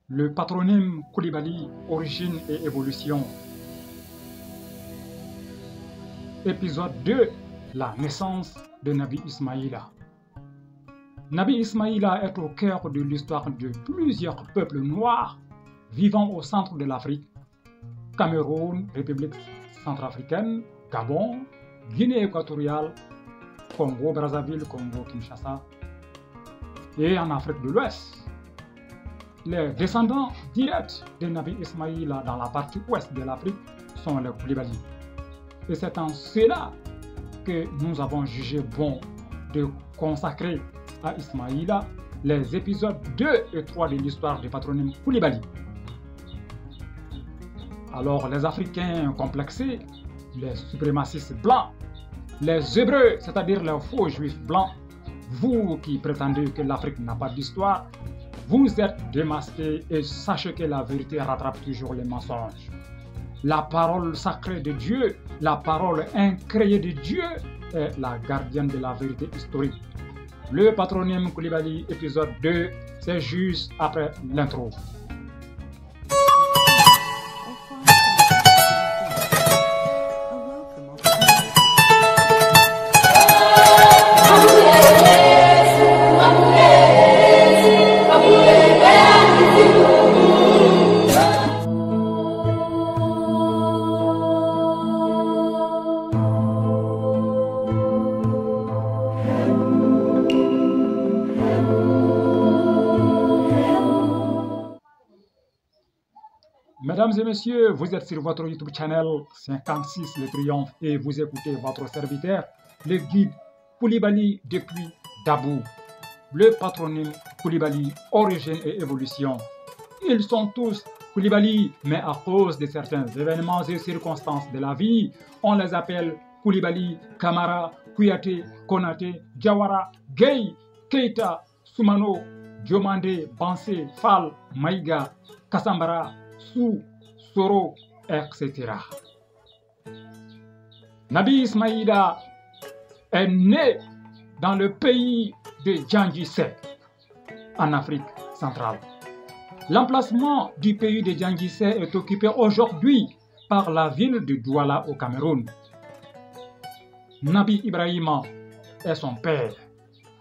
Le patronyme Koulibaly, origine et évolution. Épisode 2, la naissance de Nabi Ismaïla. Nabi Ismaïla est au cœur de l'histoire de plusieurs peuples noirs vivant au centre de l'Afrique: Cameroun, République centrafricaine, Gabon, Guinée équatoriale, Congo-Brazzaville, Congo-Kinshasa et en Afrique de l'Ouest. Les descendants directs de Nabi Ismaïla dans la partie ouest de l'Afrique sont les Koulibaly. Et c'est en cela que nous avons jugé bon de consacrer à Ismaïla les épisodes 2 et 3 de l'histoire du patronyme Koulibaly. Alors les Africains complexés, les suprémacistes blancs, les Hébreux, c'est-à-dire les faux juifs blancs, vous qui prétendez que l'Afrique n'a pas d'histoire, vous êtes démasqués et sachez que la vérité rattrape toujours les mensonges. La parole sacrée de Dieu, la parole incréée de Dieu est la gardienne de la vérité historique. Le patronyme Koulibaly, épisode 2, c'est juste après l'intro. Mesdames et messieurs, vous êtes sur votre YouTube channel 56 Le Triomphe et vous écoutez votre serviteur, le guide Koulibaly depuis Dabou. Le patronyme Koulibaly, origine et évolution. Ils sont tous Koulibaly, mais à cause de certains événements et circonstances de la vie, on les appelle Koulibaly, Kamara, Kouyaté, Konaté, Diawara, Gueye, Keita, Soumano, Diomandé, Bansé, Fall, Maïga, Kassambara, Sou, Soro, etc. Nabi Ismaïla est né dans le pays de Djangissé, en Afrique centrale. L'emplacement du pays de Djangissé est occupé aujourd'hui par la ville de Douala au Cameroun. Nabi Ibrahima est son père.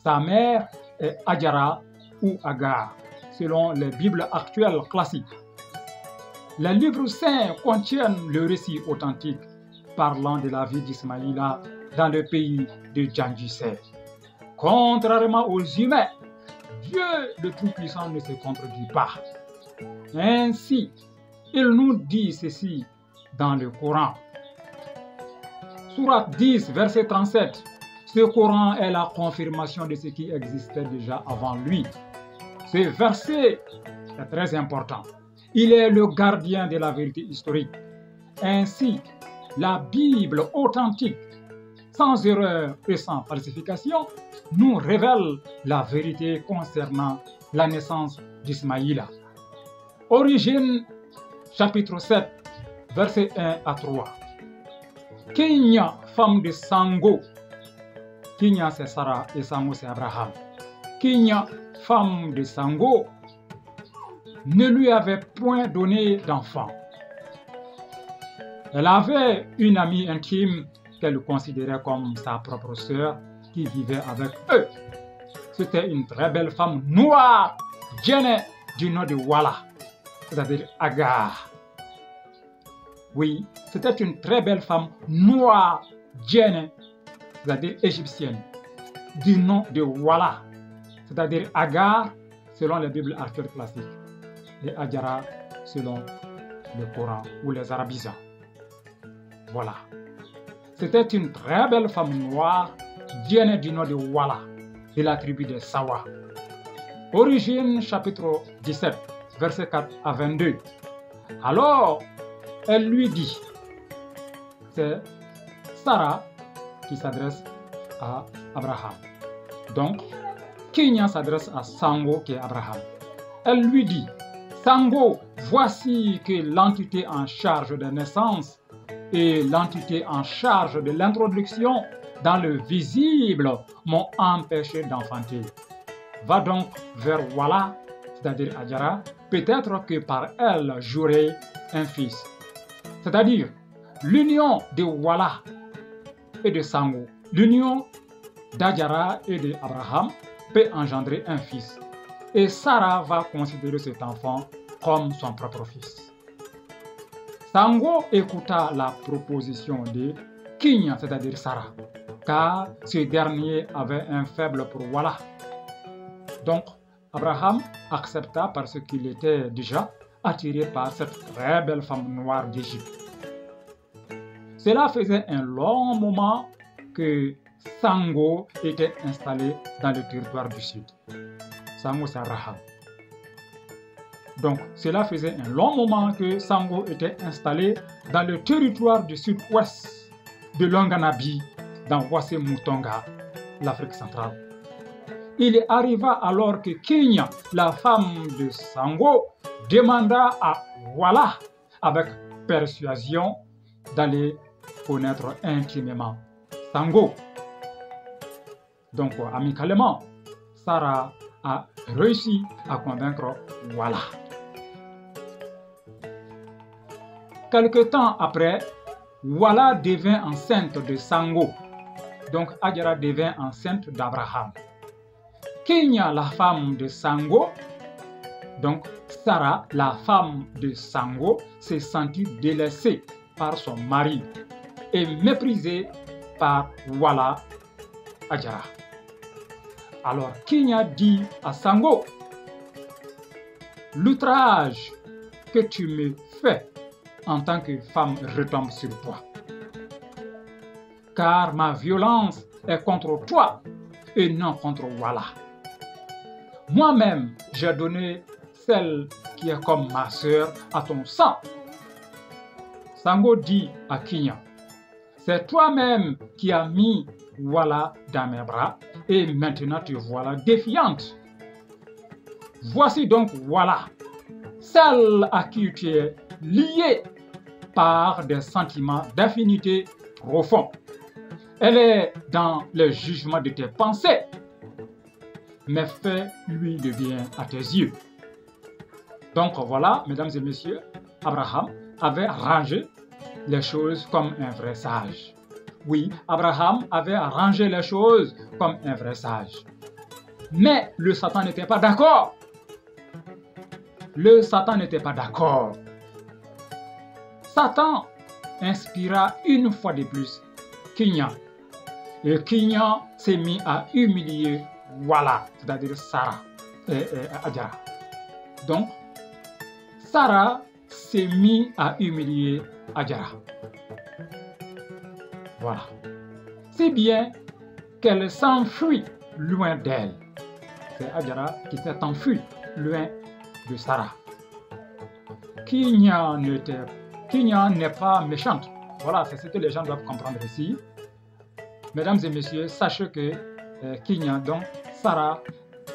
Sa mère est Adjara ou Agar, selon les Bibles actuelles classiques. Les livres saints contiennent le récit authentique parlant de la vie d'Ismaïla dans le pays de Djangissé. Contrairement aux humains, Dieu le Tout-Puissant ne se contredit pas. Ainsi, il nous dit ceci dans le Coran. Sourate 10, verset 37. Ce Coran est la confirmation de ce qui existait déjà avant lui. Ce verset est très important. Il est le gardien de la vérité historique. Ainsi, la Bible authentique, sans erreur et sans falsification, nous révèle la vérité concernant la naissance d'Ismaïla. Origine, chapitre 7, versets 1 à 3. Kenya, femme de Sango. Kenya, c'est Sarah et Sango, c'est Abraham. Kenya, femme de Sango, ne lui avait point donné d'enfant. Elle avait une amie intime qu'elle considérait comme sa propre sœur qui vivait avec eux. C'était une très belle femme noire, Djene, du nom de Wala, c'est-à-dire Agar. Oui, c'était une très belle femme noire, Djene, c'est-à-dire égyptienne, du nom de Wala, c'est-à-dire Agar, selon les Bibles actuelles classiques, et Adjara selon le Coran ou les arabisants. Voilà. C'était une très belle femme noire, Djene du nom de Wala, de la tribu de Sawa. Origine, chapitre 17, versets 4 à 22. Alors, elle lui dit, c'est Sarah qui s'adresse à Abraham. Donc, Kenya s'adresse à Sango qui est Abraham. Elle lui dit, Sango, voici que l'entité en charge de naissance et l'entité en charge de l'introduction dans le visible m'ont empêché d'enfanter. Va donc vers Wala, c'est-à-dire Adjara, peut-être que par elle j'aurai un fils. C'est-à-dire, l'union de Wala et de Sango, l'union d'Hajara et d'Abraham peut engendrer un fils. Et Sarah va considérer cet enfant comme son propre fils. Sango écouta la proposition de Kinya, c'est-à-dire Sarah, car ce dernier avait un faible pour Wala. Donc, Abraham accepta parce qu'il était déjà attiré par cette très belle femme noire d'Égypte. Cela faisait un long moment que Sango était installé dans le territoire du sud. Sango, c'est Raham. Donc, cela faisait un long moment que Sango était installé dans le territoire du sud-ouest de Longanabi, dans Wassé Moutonga, l'Afrique centrale. Il arriva alors que Kinya, la femme de Sango, demanda à Wala, avec persuasion, d'aller connaître intimement Sango. Donc, amicalement, Sarah a réussi à convaincre Wala. Quelque temps après, Wala devint enceinte de Sango. Donc, Hajara devint enceinte d'Abraham. Kinya, la femme de Sango, donc Sarah, la femme de Sango, s'est sentie délaissée par son mari et méprisée par Wala Hajara. Alors Kinya dit à Sango, l'outrage que tu me fais en tant que femme retombe sur toi, car ma violence est contre toi et non contre Wala. Moi-même, j'ai donné celle qui est comme ma sœur à ton sang. Sango dit à Kinya, c'est toi-même qui as mis Wala dans mes bras et maintenant te voilà défiante. Voici donc Wala, celle à qui tu es liée par des sentiments d'affinité profonds. Elle est dans le jugement de tes pensées. Mes faits lui deviennent à tes yeux. Donc voilà, mesdames et messieurs, Abraham avait rangé les choses comme un vrai sage. Oui, Abraham avait arrangé les choses comme un vrai sage. Mais le Satan n'était pas d'accord. Le Satan n'était pas d'accord. Satan inspira une fois de plus Kinya. Et Kinya s'est mis à humilier Wala, c'est-à-dire Sarah et Hajara. Donc, Sarah s'est mis à humilier Hajara. Voilà. Si bien qu'elle s'enfuit loin d'elle. C'est Hajara qui s'est enfuie loin de Sarah. Kinya n'est pas méchante. Voilà, c'est ce que les gens doivent comprendre ici. Mesdames et messieurs, sachez que Kinya, donc Sarah,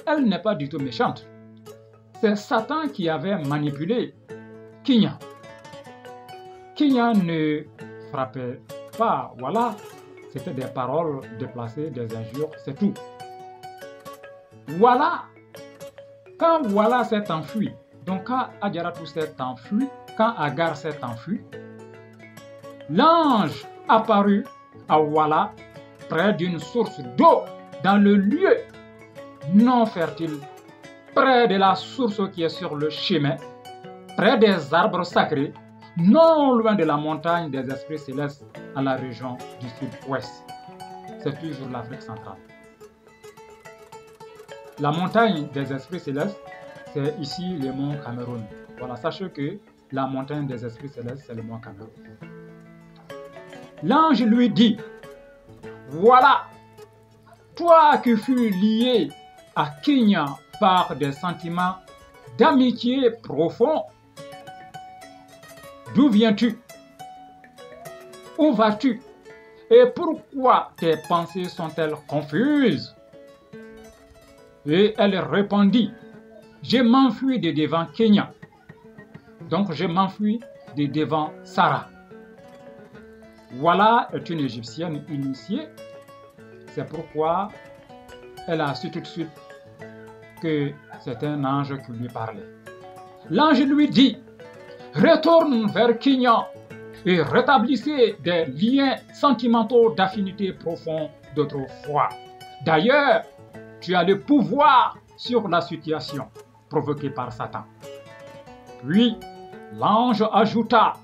elle n'est pas du tout méchante. C'est Satan qui avait manipulé Kinya. Kinya ne frappait pas, voilà, c'était des paroles déplacées, des injures, c'est tout. Voilà, quand Wala s'est enfui, donc quand Hajaratou s'est enfui, quand Agar s'est enfui, l'ange apparut à Wala près d'une source d'eau dans le lieu non fertile, près de la source qui est sur le chemin, près des arbres sacrés, non loin de la montagne des esprits célestes à la région du sud-ouest. C'est toujours l'Afrique centrale. La montagne des esprits célestes, c'est ici le mont Cameroun. Voilà, sachez que la montagne des esprits célestes, c'est le mont Cameroun. L'ange lui dit, voilà, toi qui fus lié à Kinya par des sentiments d'amitié profonds, d'où viens-tu? Où vas-tu? Et pourquoi tes pensées sont-elles confuses? Et elle répondit, je m'enfuis de devant Kinya. Donc je m'enfuis de devant Sarah. Wala est une Égyptienne initiée. C'est pourquoi elle a su tout de suite que c'est un ange qui lui parlait. l'ange lui dit, retourne vers Kenya et rétablissez des liens sentimentaux d'affinité profonds d'autrefois. D'ailleurs, tu as le pouvoir sur la situation provoquée par Satan. Puis, l'ange ajouta,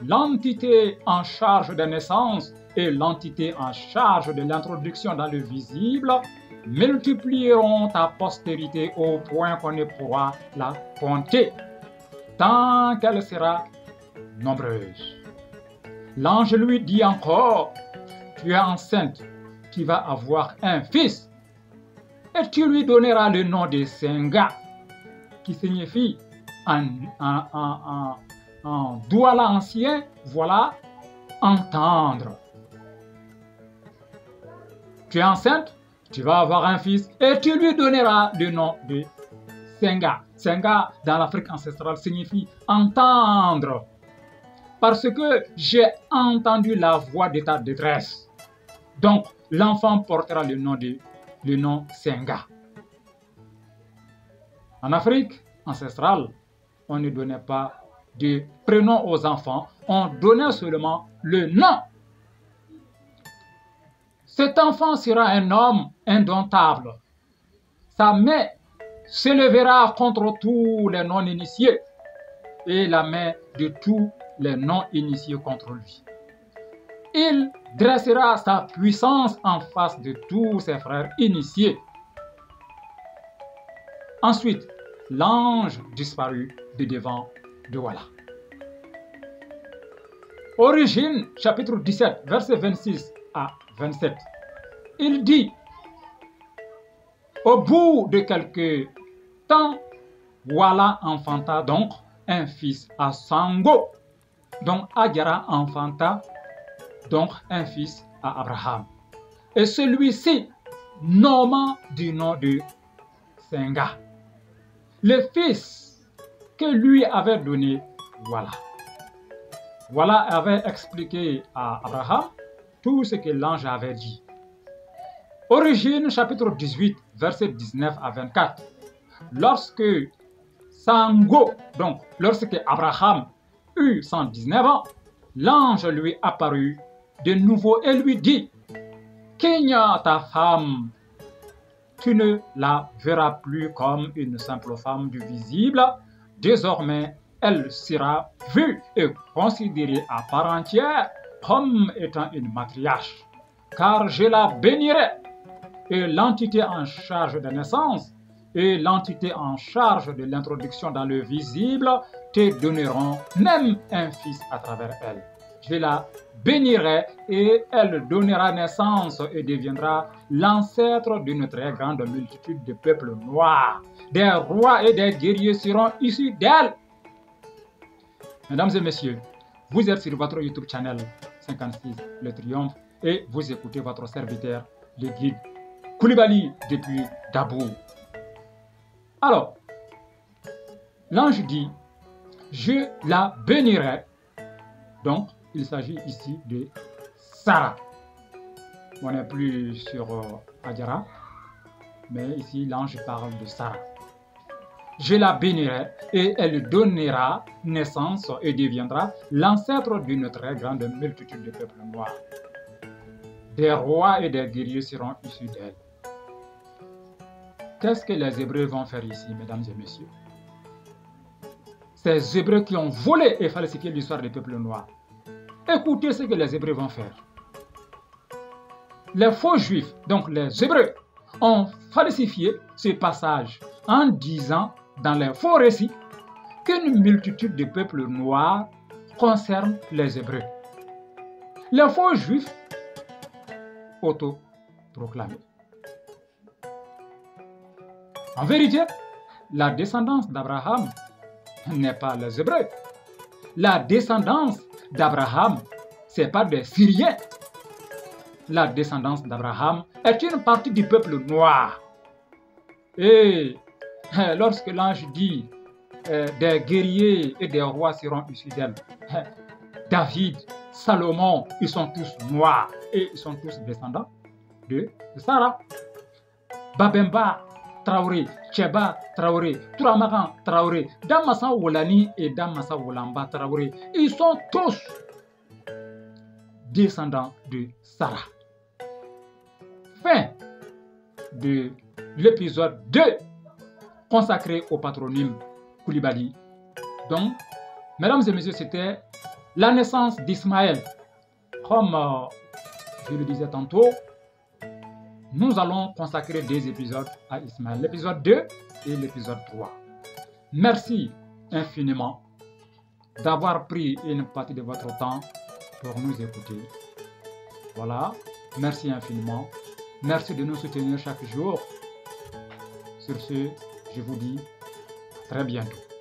l'entité en charge des naissances et l'entité en charge de l'introduction dans le visible multiplieront ta postérité au point qu'on ne pourra la compter, tant qu'elle sera nombreuse. L'ange lui dit encore, tu es enceinte, tu vas avoir un fils, et tu lui donneras le nom de Senga, qui signifie en douala ancien, voilà, entendre. Tu es enceinte, tu vas avoir un fils, et tu lui donneras le nom de Senga. Senga, dans l'Afrique ancestrale, signifie entendre. Parce que j'ai entendu la voix de ta détresse. Donc, l'enfant portera le nom Senga. En Afrique ancestrale, on ne donnait pas de prénom aux enfants, on donnait seulement le nom. Cet enfant sera un homme indomptable. Sa main s'élèvera contre tous les non-initiés et la main de tous les non-initiés contre lui. Il dressera sa puissance en face de tous ses frères initiés. Ensuite, l'ange disparut de devant Douala. Origine, chapitre 17, versets 26 à 27. Il dit, au bout de quelque temps, Douala enfanta donc un fils à Sango. Donc Agara enfanta donc un fils à Abraham. Et celui-ci nomma du nom de Senga, le fils que lui avait donné Douala. Douala avait expliqué à Abraham tout ce que l'ange avait dit. Origine chapitre 18, versets 19 à 24. Lorsque Sango, donc lorsque Abraham eut 119 ans, l'ange lui apparut de nouveau et lui dit, Kenya, ta femme, tu ne la verras plus comme une simple femme du visible. Désormais, elle sera vue et considérée à part entière comme étant une matriarche, car je la bénirai, et l'entité en charge de naissance et l'entité en charge de l'introduction dans le visible te donneront même un fils à travers elle. Je la bénirai et elle donnera naissance et deviendra l'ancêtre d'une très grande multitude de peuples noirs. Des rois et des guerriers seront issus d'elle. Mesdames et messieurs, vous êtes sur votre YouTube channel 56, Le Triomphe, et vous écoutez votre serviteur, le guide Koulibaly depuis Dabo. Alors, l'ange dit, je la bénirai. Donc, il s'agit ici de Sarah. On n'est plus sur Agara, mais ici l'ange parle de Sarah. Je la bénirai et elle donnera naissance et deviendra l'ancêtre d'une très grande multitude de peuples noirs. Des rois et des guerriers seront issus d'elle. Qu'est-ce que les Hébreux vont faire ici, mesdames et messieurs? Ces Hébreux qui ont volé et falsifié l'histoire des peuples noirs. Écoutez ce que les Hébreux vont faire. Les faux juifs, donc les Hébreux, ont falsifié ce passage en disant dans les faux récits qu'une multitude de peuples noirs concerne les Hébreux. Les faux juifs autoproclamés. En vérité, la descendance d'Abraham n'est pas les Hébreux. La descendance d'Abraham, ce n'est pas des Syriens. La descendance d'Abraham est une partie du peuple noir. Et lorsque l'ange dit des guerriers et des rois seront issus d'elle, David, Salomon, ils sont tous noirs et ils sont tous descendants de Sarah. Babemba, Traoré, Tcheba Traoré, Touramagan Traoré, Damassa Wolani et Damassa Wolamba Traoré. Ils sont tous descendants de Sarah. Fin de l'épisode 2 consacré au patronyme Koulibaly. Donc, mesdames et messieurs, c'était la naissance d'Ismaël. Comme je le disais tantôt, nous allons consacrer 2 épisodes à Ismaël, l'épisode 2 et l'épisode 3. Merci infiniment d'avoir pris une partie de votre temps pour nous écouter. Voilà, merci infiniment. Merci de nous soutenir chaque jour. Sur ce, je vous dis à très bientôt.